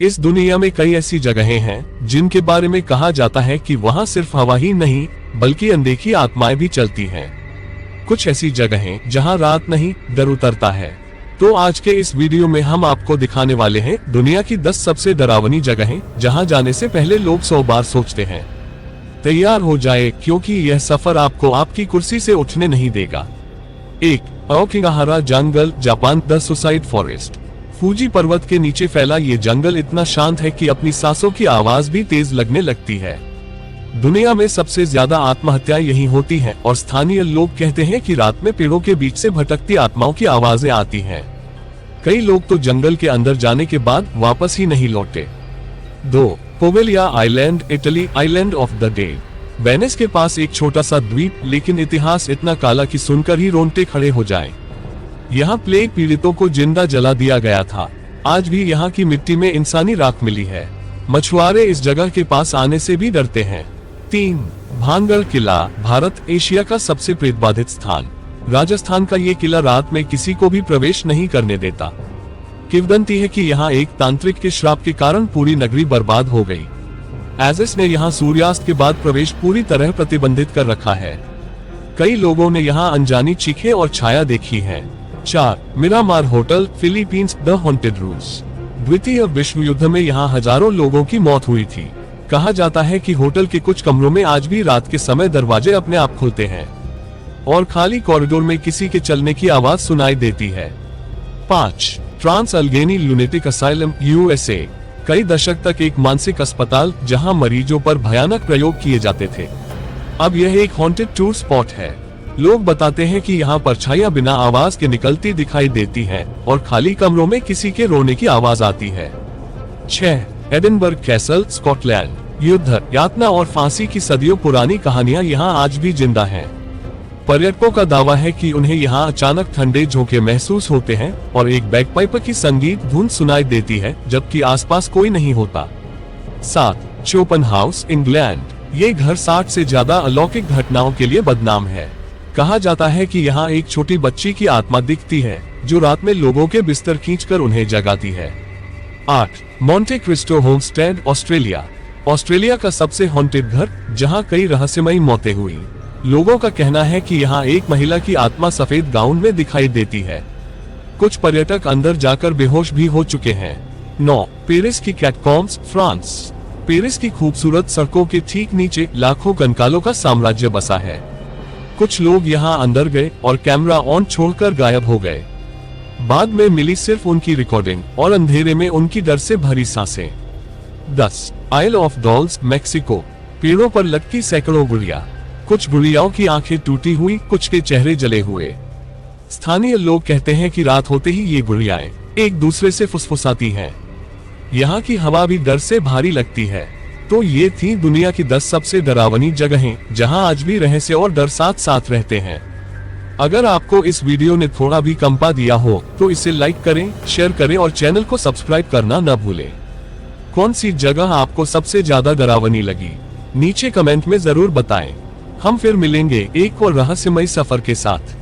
इस दुनिया में कई ऐसी जगहें हैं जिनके बारे में कहा जाता है कि वहां सिर्फ हवा ही नहीं बल्कि अनदेखी आत्माएं भी चलती हैं। कुछ ऐसी जगहें जहां रात नहीं डर उतरता है। तो आज के इस वीडियो में हम आपको दिखाने वाले हैं दुनिया की 10 सबसे डरावनी जगहें जहां जाने से पहले लोग 100 बार सोचते हैं। तैयार हो जाए क्योंकि यह सफर आपको आपकी कुर्सी से उठने नहीं देगा। 1. Aokigahara jungle, Japan. The suicide forest. Fuji पर्वत के नीचे फैला ये जंगल इतना शांत है कि अपनी सांसों की आवाज भी तेज लगने लगती है। दुनिया में सबसे ज्यादा आत्महत्याएं यहीं होती हैं और स्थानीय लोग कहते हैं कि रात में पेड़ों के बीच से भटकती आत्माओं की आवाजें आती हैं। कई लोग तो जंगल के अंदर जाने के बाद वापस ही नहीं लौटे। 2. Poveglia island, Italy. Island of the dead. Venice के पास एक छोटा सा द्वीप, लेकिन इतिहास इतना काला कि सुनकर ही रोंगटे खड़े हो जाएं। यहाँ प्लेग पीड़ितों को जिंदा जला दिया गया था। आज भी यहाँ की मिट्टी में इंसानी राख मिली है। मछुआरे इस जगह के पास आने से भी डरते हैं। 3. भानगढ़ किला, भारत। एशिया का सबसे प्रेतबाधित स्थान। राजस्थान का ये किला रात में किसी को भी प्रवेश नहीं करने देता। किंवदंती है कि यहाँ एक तांत्रिक के श्राप के कारण पूरी नगरी बर्बाद हो गई। एजिस ने यहाँ सूर्यास्त के बाद प्रवेश पूरी तरह प्रतिबंधित कर रखा है। कई लोगों ने यहाँ अनजानी चीखें और छाया देखी है। 4. Miramar hotel, Philippines. The haunted rooms. द्वितीय विश्व युद्ध में यहाँ हजारों लोगों की मौत हुई थी। कहा जाता है कि होटल के कुछ कमरों में आज भी रात के समय दरवाजे अपने आप खुलते हैं और खाली कॉरिडोर में किसी के चलने की आवाज सुनाई देती है। 5. Trans-Allegheny lunatic asylum, USA. कई दशक तक एक मानसिक अस्पताल जहां मरीजों पर भयानक प्रयोग किए जाते थे, अब यह एक हॉन्टेड टूर स्पॉट है। लोग बताते हैं कि यहाँ परछाइयां बिना आवाज के निकलती दिखाई देती हैं और खाली कमरों में किसी के रोने की आवाज आती है। 6. Edinburgh castle, Scotland. युद्ध, यातना और फांसी की सदियों पुरानी कहानियां यहाँ आज भी जिंदा हैं। पर्यटकों का दावा है कि उन्हें यहाँ अचानक ठंडे झोंके महसूस होते हैं और एक बैगपाइपर की संगीत धुन सुनाई देती है जबकि आसपास कोई नहीं होता। 7. Chopan house, England. ये घर 60 से ज्यादा अलौकिक घटनाओं के लिए बदनाम है। कहा जाता है कि यहाँ एक छोटी बच्ची की आत्मा दिखती है जो रात में लोगों के बिस्तर खींचकर उन्हें जगाती है। 8. Monte Christo homestead, Australia. Australia का सबसे हॉन्टेड घर जहाँ कई रहस्यमयी मौतें हुई। लोगों का कहना है कि यहाँ एक महिला की आत्मा सफेद गाउन में दिखाई देती है। कुछ पर्यटक अंदर जाकर बेहोश भी हो चुके हैं। 9. पेरिस की कैटकॉम्स, फ्रांस। पेरिस की खूबसूरत सड़कों के ठीक नीचे लाखों कंकालों का साम्राज्य बसा है। कुछ लोग यहाँ अंदर गए और कैमरा ऑन छोड़कर गायब हो गए। बाद में मिली सिर्फ उनकी रिकॉर्डिंग और अंधेरे में उनकी डर से भरी सांसें। 10. आइल ऑफ डॉल्स, मेक्सिको। पेड़ों पर लटकी सैकड़ों गुड़िया। कुछ गुड़ियाओं की आंखें टूटी हुई, कुछ के चेहरे जले हुए। स्थानीय लोग कहते हैं कि रात होते ही ये गुड़ियाएं एक दूसरे से फुसफुसाती हैं। यहाँ की हवा भी डर से भारी लगती है। तो ये थी दुनिया की 10 सबसे डरावनी जगहें जहां आज भी रहस्य और डर साथ साथ रहते हैं। अगर आपको इस वीडियो ने थोड़ा भी कंपा दिया हो तो इसे लाइक करें, शेयर करें और चैनल को सब्सक्राइब करना न भूलें। कौन सी जगह आपको सबसे ज्यादा डरावनी लगी, नीचे कमेंट में जरूर बताएं। हम फिर मिलेंगे एक और रहस्यमयी सफर के साथ।